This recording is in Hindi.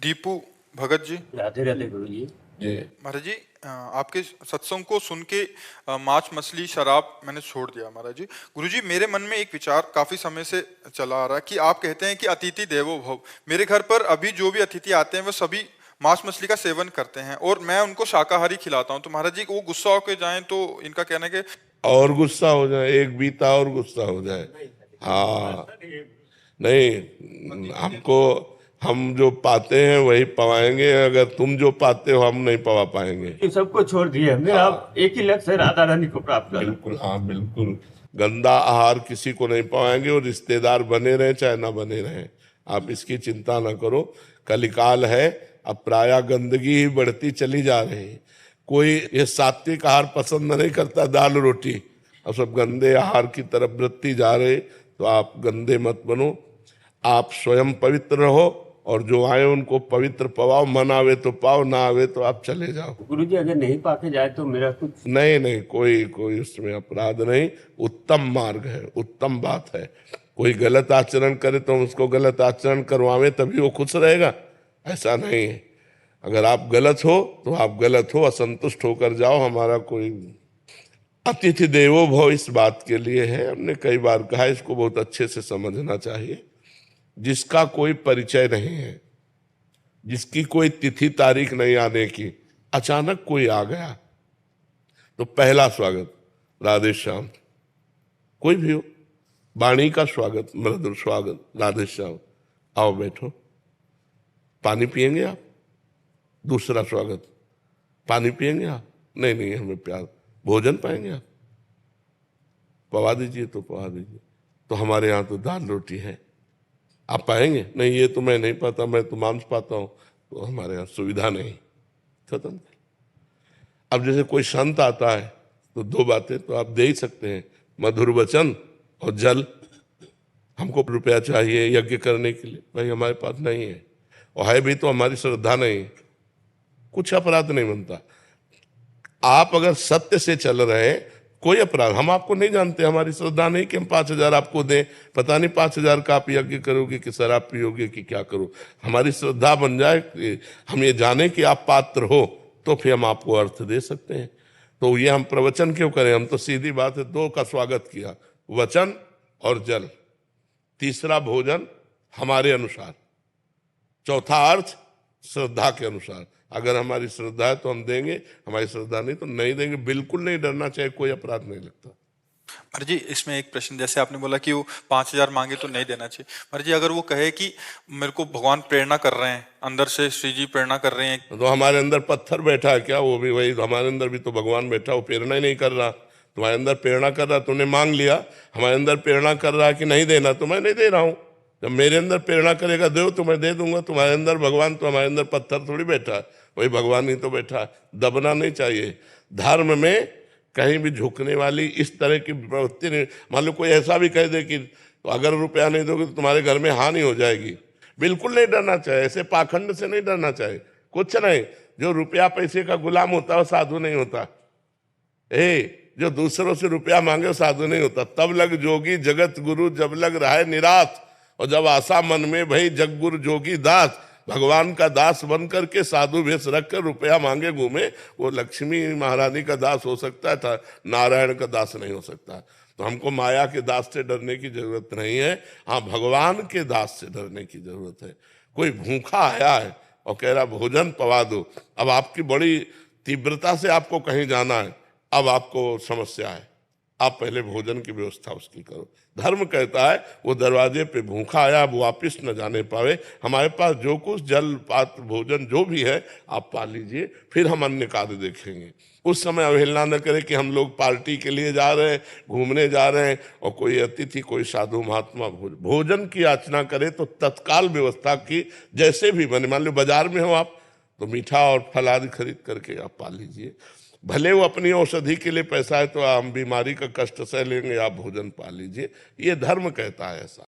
दीपू भगत जी। राधे राधे गुरु जी। महाराज जी, आपके सत्संग को सुन के मांस मछली शराब मैंने छोड़ दिया महाराज जी। गुरु जी, मेरे मन में एक विचार काफी समय से चला आ रहा है कि आप कहते हैं कि अतिथि देवो भव। मेरे घर पर अभी जो भी अतिथि आते हैं वो सभी मांस मछली का सेवन करते हैं और मैं उनको शाकाहारी खिलाता हूँ। तो महाराज जी, वो गुस्सा होकर जाएं तो इनका कहना है कि और गुस्सा हो जाए, एक बीता और गुस्सा हो जाए। हाँ, नहीं, हमको हम जो पाते हैं वही पवाएंगे। अगर तुम जो पाते हो हम नहीं पवा पाएंगे। इन सबको छोड़ दिए हमने। आप एक ही लक्ष्य है, राधा रानी को प्राप्त करना। बिल्कुल, हाँ बिल्कुल। गंदा आहार किसी को नहीं पवाएंगे और रिश्तेदार बने रहे चाहे ना बने रहे, आप इसकी चिंता ना करो। कलिकाल है, अब प्रायः गंदगी ही बढ़ती चली जा रही है। कोई ये सात्विक आहार पसंद नहीं करता, दाल रोटी, अब सब गंदे आहार की तरफ बढ़ती जा रहे। तो आप गंदे मत बनो, आप स्वयं पवित्र रहो और जो आए उनको पवित्र पवाओ। मन आवे तो पाओ, ना आवे तो आप चले जाओ। गुरु जी, अगर नहीं पाके जाए तो मेरा कुछ नहीं, कोई उसमें अपराध नहीं। उत्तम मार्ग है, उत्तम बात है। कोई गलत आचरण करे तो हम उसको गलत आचरण करवावे तभी वो खुश रहेगा, ऐसा नहीं है। अगर आप गलत हो तो आप गलत हो, असंतुष्ट होकर जाओ। हमारा कोई अतिथि देवो भव इस बात के लिए है, हमने कई बार कहा, इसको बहुत अच्छे से समझना चाहिए। जिसका कोई परिचय नहीं है, जिसकी कोई तिथि तारीख नहीं आने की, अचानक कोई आ गया तो पहला स्वागत राधे श्याम। कोई भी हो, वाणी का स्वागत, मृदुल स्वागत, राधे श्याम, आओ बैठो, पानी पिएंगे आप? दूसरा स्वागत, पानी पिएंगे आप? नहीं, हमें प्यार। भोजन पाएंगे आप? पवा दीजिए तो पवा दीजिए। तो हमारे यहाँ तो दाल रोटी है, आप पाएंगे? नहीं, ये तो मैं नहीं पाता, मैं तो मांस पाता हूँ। तो हमारे यहाँ सुविधा नहीं, खत्म। अब जैसे कोई संत आता है तो दो बातें तो आप दे ही सकते हैं, मधुर वचन और जल। हमको रुपया चाहिए यज्ञ करने के लिए, भाई हमारे पास नहीं है, और है भी तो हमारी श्रद्धा नहीं है, कुछ अपराध नहीं बनता। आप अगर सत्य से चल रहे हैं, कोई अपराध। हम आपको नहीं जानते, हमारी श्रद्धा नहीं कि हम 5,000 आपको दें। पता नहीं 5,000 का आप यज्ञ करोगे कि शराब पियोगे कि क्या करो। हमारी श्रद्धा बन जाए कि हम ये जाने कि आप पात्र हो, तो फिर हम आपको अर्थ दे सकते हैं। तो ये हम प्रवचन क्यों करें? हम तो सीधी बात है, दो का स्वागत किया, वचन और जल। तीसरा भोजन हमारे अनुसार, चौथा अर्थ श्रद्धा के अनुसार। अगर हमारी श्रद्धा है तो हम देंगे, हमारी श्रद्धा नहीं तो नहीं देंगे। बिल्कुल नहीं डरना चाहिए, कोई अपराध नहीं लगता। महाराज जी, इसमें एक प्रश्न, जैसे आपने बोला कि वो 5,000 मांगे तो नहीं देना चाहिए। महाराज जी, अगर वो कहे कि मेरे को भगवान प्रेरणा कर रहे हैं, अंदर से श्री जी प्रेरणा कर रहे हैं, तो हमारे अंदर पत्थर बैठा है क्या? वो भी वही, हमारे अंदर भी तो भगवान बैठा, वो प्रेरणा ही नहीं कर रहा। तुम्हारे अंदर प्रेरणा कर रहा, तुमने मांग लिया। हमारे अंदर प्रेरणा कर रहा है कि नहीं देना, तो मैं नहीं दे रहा हूँ। जब मेरे अंदर प्रेरणा करेगा दो तो मैं दे दूंगा। तुम्हारे अंदर भगवान, तो हमारे अंदर पत्थर थोड़ी बैठा है, वही भगवान ही तो बैठा है। दबना नहीं चाहिए। धर्म में कहीं भी झुकने वाली इस तरह की प्रवृत्ति नहीं। मान लो कोई ऐसा भी कह दे कि तो अगर रुपया नहीं दोगे तो तुम्हारे घर में हानि हो जाएगी, बिल्कुल नहीं डरना चाहिए। ऐसे पाखंड से नहीं डरना चाहिए, कुछ नहीं। जो रुपया पैसे का गुलाम होता है वो साधु नहीं होता। जो दूसरों से रुपया मांगे वो साधु नहीं होता। तब लग जोगी जगत गुरु, जब लग रहा है निराश, और जब आशा मन में भई जग गुरु जोगी दास। भगवान का दास बन करके साधु वेश रख कर रुपया मांगे घूमे, वो लक्ष्मी महारानी का दास हो सकता था, नारायण का दास नहीं हो सकता। तो हमको माया के दास से डरने की जरूरत नहीं है, हाँ भगवान के दास से डरने की जरूरत है। कोई भूखा आया है और कह रहा भोजन पवा दो, अब आपकी बड़ी तीव्रता से आपको कहीं जाना है, अब आपको समस्या है, आप पहले भोजन की व्यवस्था उसकी करो। धर्म कहता है वो दरवाजे पे भूखा आया, अब वापिस न जाने पावे। हमारे पास जो कुछ जल पात्र भोजन जो भी है आप पा लीजिए, फिर हम अन्य कार्य देखेंगे। उस समय अवहेलना न करें कि हम लोग पार्टी के लिए जा रहे हैं, घूमने जा रहे हैं, और कोई अतिथि कोई साधु महात्मा भोजन की याचना करे तो तत्काल व्यवस्था की जैसे भी बने। मान लो बाजार में हो आप, तो मीठा और फल आदि खरीद करके आप पा लीजिए। भले वो अपनी औषधि के लिए पैसा है तो हम बीमारी का कष्ट सह लेंगे, आप भोजन पा लीजिए। ये धर्म कहता है ऐसा।